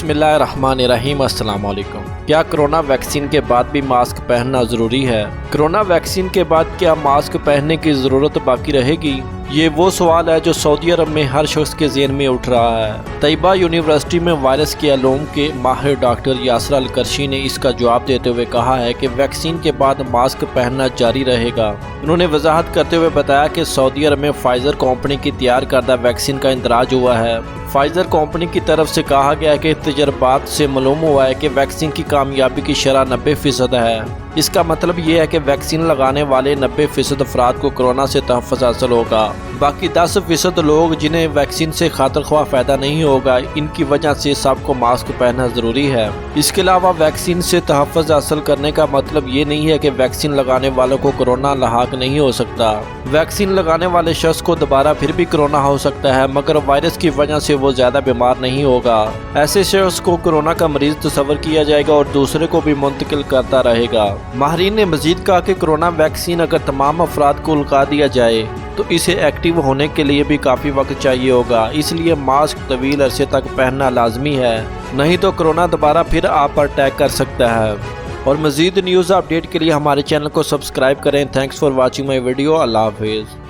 बिस्मिल्लाहिर्रहमानिर्रहीम। अस्सलाम वालेकुम। क्या कोरोना वैक्सीन के बाद भी मास्क पहनना ज़रूरी है? कोरोना वैक्सीन के बाद क्या मास्क पहनने की ज़रूरत बाकी रहेगी? ये वो सवाल है जो सऊदी अरब में हर शख्स के ज़हन में उठ रहा है। तैयबा यूनिवर्सिटी में वायरस के अलूम के माहिर डॉक्टर यासर अल-करशी ने इसका जवाब देते हुए कहा है कि वैक्सीन के बाद मास्क पहनना जारी रहेगा। उन्होंने वजाहत करते हुए बताया कि सऊदी अरब में फाइजर कंपनी की तैयार करदा वैक्सीन का इंदराज हुआ है। फाइजर कंपनी की तरफ से कहा गया कि तजर्बात से मालूम हुआ है कि वैक्सीन की कामयाबी की शरह 90% है। इसका मतलब ये है कि वैक्सीन लगाने वाले 90% अफराद को कोरोना से तहफ़्फ़ुज़ हासिल होगा। बाकी 10% लोग जिन्हें वैक्सीन से खातिर ख्वाह फ़ायदा नहीं होगा, इनकी वजह से सबको मास्क पहनना ज़रूरी है। इसके अलावा वैक्सीन से तहफ़्फ़ुज़ हासिल करने का मतलब ये नहीं है कि वैक्सीन लगाने वालों को कोरोना लाहक नहीं हो सकता। वैक्सीन लगाने वाले शख्स को दोबारा फिर भी कोरोना हो सकता है, मगर वायरस की वजह से वो ज़्यादा बीमार नहीं होगा। ऐसे शख्स को कोरोना का मरीज तस्वर किया जाएगा और दूसरे को भी मुंतकिल करता रहेगा। माहिरीन ने मजीद कहा कि कोरोना वैक्सीन अगर तमाम अफराद को लगा दिया जाए तो इसे एक्टिव होने के लिए भी काफ़ी वक्त चाहिए होगा। इसलिए मास्क तवील अरसे तक पहनना लाजमी है, नहीं तो कोरोना दोबारा फिर आप पर अटैक कर सकता है। और मजीद न्यूज़ अपडेट के लिए हमारे चैनल को सब्सक्राइब करें। Thanks for watching my video. अल्लाह हाफिज़।